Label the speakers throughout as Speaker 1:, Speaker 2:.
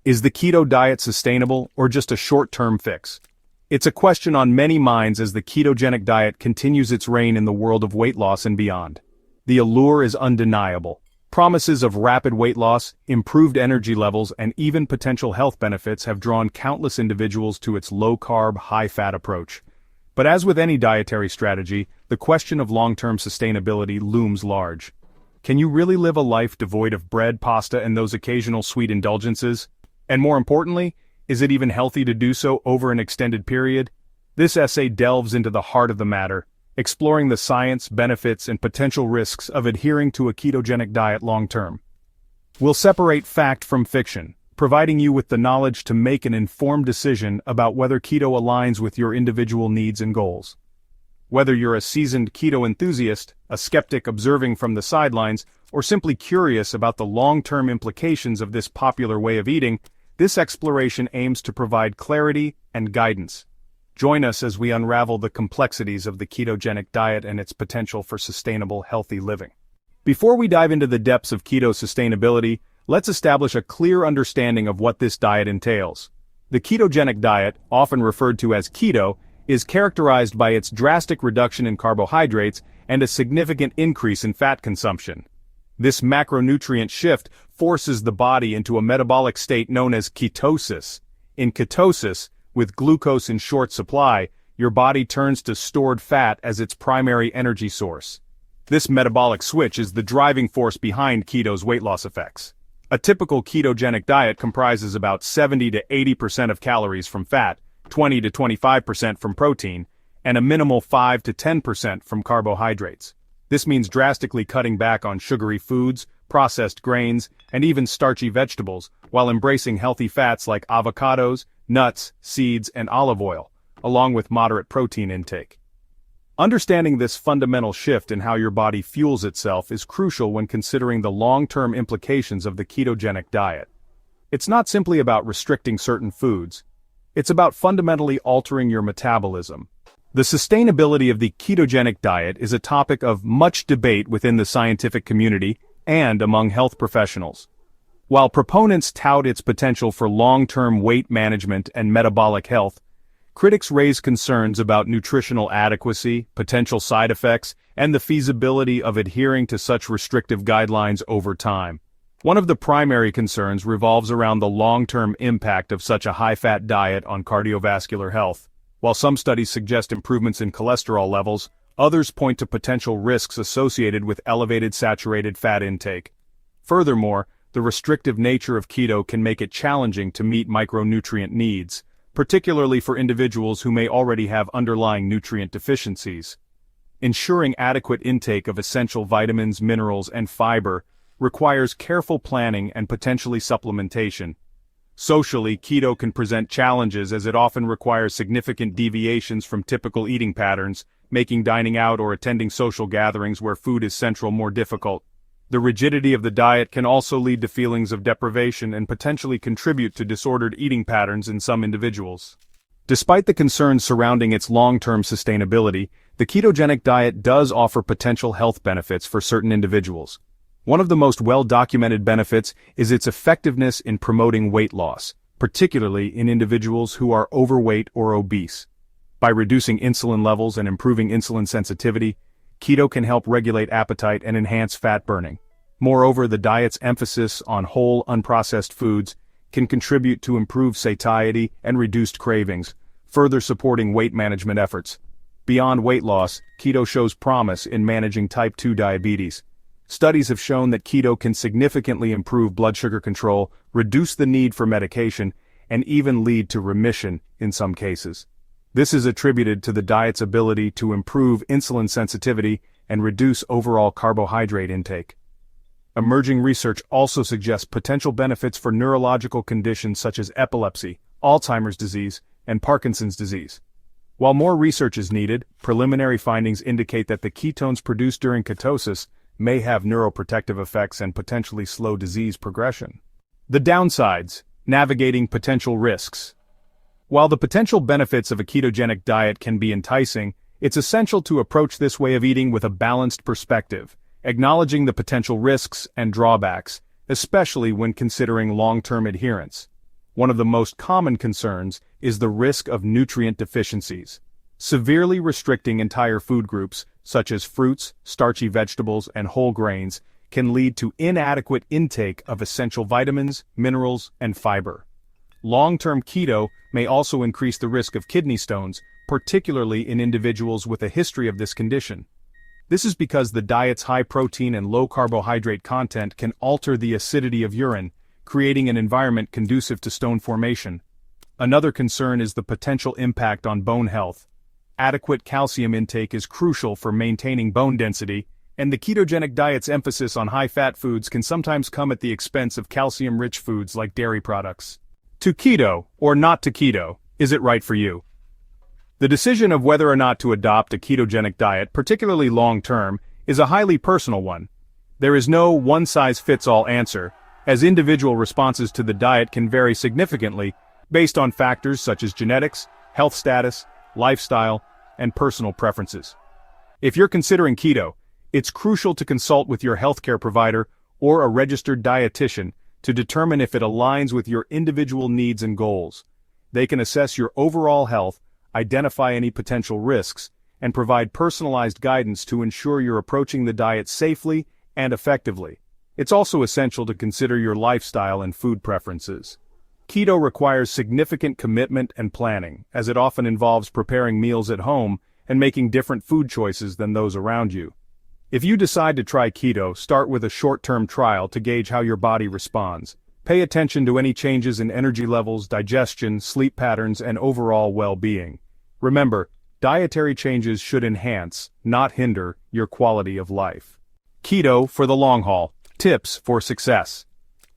Speaker 1: Is the keto diet sustainable or just a short-term fix? It's a question on many minds as the ketogenic diet continues its reign in the world of weight loss and beyond. The allure is undeniable. Promises of rapid weight loss, improved energy levels, and even potential health benefits have drawn countless individuals to its low-carb, high-fat approach. But as with any dietary strategy, the question of long-term sustainability looms large. Can you really live a life devoid of bread, pasta, and those occasional sweet indulgences? And more importantly, is it even healthy to do so over an extended period? This essay delves into the heart of the matter, exploring the science, benefits, and potential risks of adhering to a ketogenic diet long-term. We'll separate fact from fiction, providing you with the knowledge to make an informed decision about whether keto aligns with your individual needs and goals. Whether you're a seasoned keto enthusiast, a skeptic observing from the sidelines, or simply curious about the long-term implications of this popular way of eating, this exploration aims to provide clarity and guidance. Join us as we unravel the complexities of the ketogenic diet and its potential for sustainable, healthy living. Before we dive into the depths of keto sustainability, let's establish a clear understanding of what this diet entails. The ketogenic diet, often referred to as keto, is characterized by its drastic reduction in carbohydrates and a significant increase in fat consumption. This macronutrient shift forces the body into a metabolic state known as ketosis. In ketosis, with glucose in short supply, your body turns to stored fat as its primary energy source. This metabolic switch is the driving force behind keto's weight loss effects. A typical ketogenic diet comprises about 70 to 80% of calories from fat, 20 to 25% from protein, and a minimal 5 to 10% from carbohydrates. This means drastically cutting back on sugary foods, processed grains, and even starchy vegetables, while embracing healthy fats like avocados, nuts, seeds, and olive oil, along with moderate protein intake. Understanding this fundamental shift in how your body fuels itself is crucial when considering the long-term implications of the ketogenic diet. It's not simply about restricting certain foods. It's about fundamentally altering your metabolism. The sustainability of the ketogenic diet is a topic of much debate within the scientific community and among health professionals. While proponents tout its potential for long-term weight management and metabolic health, critics raise concerns about nutritional adequacy, potential side effects, and the feasibility of adhering to such restrictive guidelines over time. One of the primary concerns revolves around the long-term impact of such a high-fat diet on cardiovascular health. While some studies suggest improvements in cholesterol levels, others point to potential risks associated with elevated saturated fat intake. Furthermore, the restrictive nature of keto can make it challenging to meet micronutrient needs, particularly for individuals who may already have underlying nutrient deficiencies. Ensuring adequate intake of essential vitamins, minerals, and fiber requires careful planning and potentially supplementation. Socially, keto can present challenges as it often requires significant deviations from typical eating patterns, making dining out or attending social gatherings where food is central more difficult. The rigidity of the diet can also lead to feelings of deprivation and potentially contribute to disordered eating patterns in some individuals. Despite the concerns surrounding its long-term sustainability, the ketogenic diet does offer potential health benefits for certain individuals. One of the most well-documented benefits is its effectiveness in promoting weight loss, particularly in individuals who are overweight or obese. By reducing insulin levels and improving insulin sensitivity, keto can help regulate appetite and enhance fat burning. Moreover, the diet's emphasis on whole, unprocessed foods can contribute to improved satiety and reduced cravings, further supporting weight management efforts. Beyond weight loss, keto shows promise in managing type 2 diabetes. Studies have shown that keto can significantly improve blood sugar control, reduce the need for medication, and even lead to remission in some cases. This is attributed to the diet's ability to improve insulin sensitivity and reduce overall carbohydrate intake. Emerging research also suggests potential benefits for neurological conditions such as epilepsy, Alzheimer's disease, and Parkinson's disease. While more research is needed, preliminary findings indicate that the ketones produced during ketosis may have neuroprotective effects and potentially slow disease progression. The downsides: navigating potential risks. While the potential benefits of a ketogenic diet can be enticing, it's essential to approach this way of eating with a balanced perspective, acknowledging the potential risks and drawbacks, especially when considering long-term adherence. One of the most common concerns is the risk of nutrient deficiencies. Severely restricting entire food groups, such as fruits, starchy vegetables, and whole grains, can lead to inadequate intake of essential vitamins, minerals, and fiber. Long-term keto may also increase the risk of kidney stones, particularly in individuals with a history of this condition. This is because the diet's high protein and low carbohydrate content can alter the acidity of urine, creating an environment conducive to stone formation. Another concern is the potential impact on bone health. Adequate calcium intake is crucial for maintaining bone density, and the ketogenic diet's emphasis on high-fat foods can sometimes come at the expense of calcium-rich foods like dairy products. To keto, or not to keto, is it right for you? The decision of whether or not to adopt a ketogenic diet, particularly long-term, is a highly personal one. There is no one-size-fits-all answer, as individual responses to the diet can vary significantly based on factors such as genetics, health status, lifestyle, and personal preferences. If you're considering keto, it's crucial to consult with your healthcare provider or a registered dietitian to determine if it aligns with your individual needs and goals. They can assess your overall health, identify any potential risks, and provide personalized guidance to ensure you're approaching the diet safely and effectively. It's also essential to consider your lifestyle and food preferences. Keto requires significant commitment and planning, as it often involves preparing meals at home and making different food choices than those around you. If you decide to try keto, start with a short-term trial to gauge how your body responds. Pay attention to any changes in energy levels, digestion, sleep patterns, and overall well-being. Remember, dietary changes should enhance, not hinder, your quality of life. Keto for the long haul. Tips for success.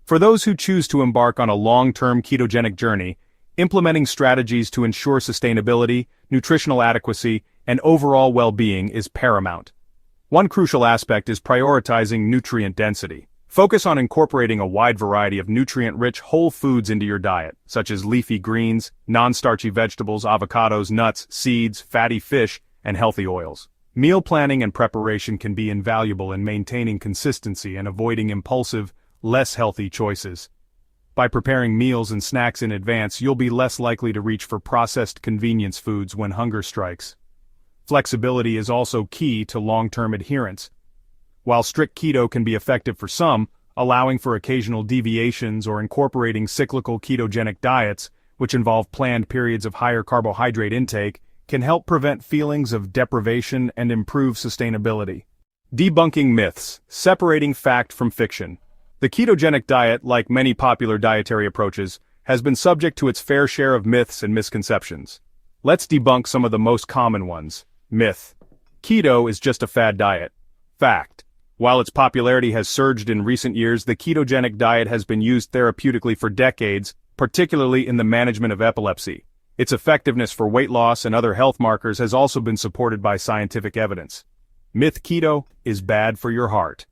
Speaker 1: For those who choose to embark on a long-term ketogenic journey, implementing strategies to ensure sustainability, nutritional adequacy, and overall well-being is paramount. One crucial aspect is prioritizing nutrient density. Focus on incorporating a wide variety of nutrient-rich whole foods into your diet, such as leafy greens, non-starchy vegetables, avocados, nuts, seeds, fatty fish, and healthy oils. Meal planning and preparation can be invaluable in maintaining consistency and avoiding impulsive, less healthy choices. By preparing meals and snacks in advance, you'll be less likely to reach for processed convenience foods when hunger strikes. Flexibility is also key to long-term adherence. While strict keto can be effective for some, allowing for occasional deviations or incorporating cyclical ketogenic diets, which involve planned periods of higher carbohydrate intake, can help prevent feelings of deprivation and improve sustainability. Debunking myths, separating fact from fiction. The ketogenic diet, like many popular dietary approaches, has been subject to its fair share of myths and misconceptions. Let's debunk some of the most common ones. Myth: keto is just a fad diet. Fact: while its popularity has surged in recent years, the ketogenic diet has been used therapeutically for decades, particularly in the management of epilepsy. Its effectiveness for weight loss and other health markers has also been supported by scientific evidence. Myth: keto is bad for your heart.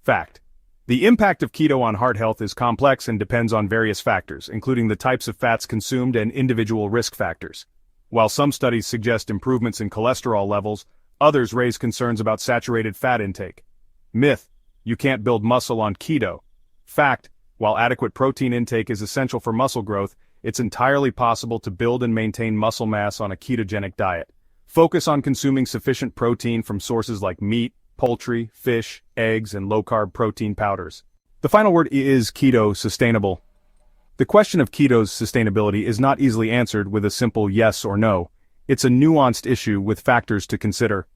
Speaker 1: Fact: the impact of keto on heart health is complex and depends on various factors, including the types of fats consumed and individual risk factors. While some studies suggest improvements in cholesterol levels, others raise concerns about saturated fat intake. Myth: you can't build muscle on keto. Fact: while adequate protein intake is essential for muscle growth, it's entirely possible to build and maintain muscle mass on a ketogenic diet. Focus on consuming sufficient protein from sources like meat, poultry, fish, eggs, and low-carb protein powders. The final word is keto sustainable. The question of keto's sustainability is not easily answered with a simple yes or no. It's a nuanced issue with factors to consider.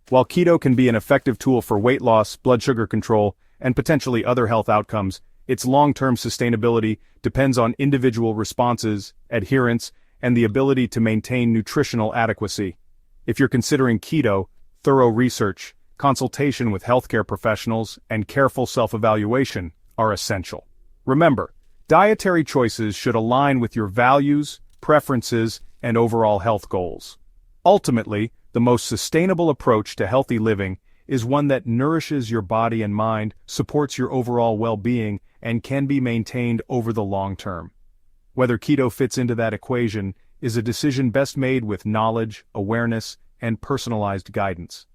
Speaker 1: While keto can be an effective tool for weight loss, blood sugar control, and potentially other health outcomes, its long-term sustainability depends on individual responses, adherence, and the ability to maintain nutritional adequacy. If you're considering keto, thorough research, consultation with healthcare professionals, and careful self-evaluation are essential. Remember, dietary choices should align with your values, preferences, and overall health goals. Ultimately, the most sustainable approach to healthy living is one that nourishes your body and mind, supports your overall well-being, and can be maintained over the long term. Whether keto fits into that equation is a decision best made with knowledge, awareness, and personalized guidance.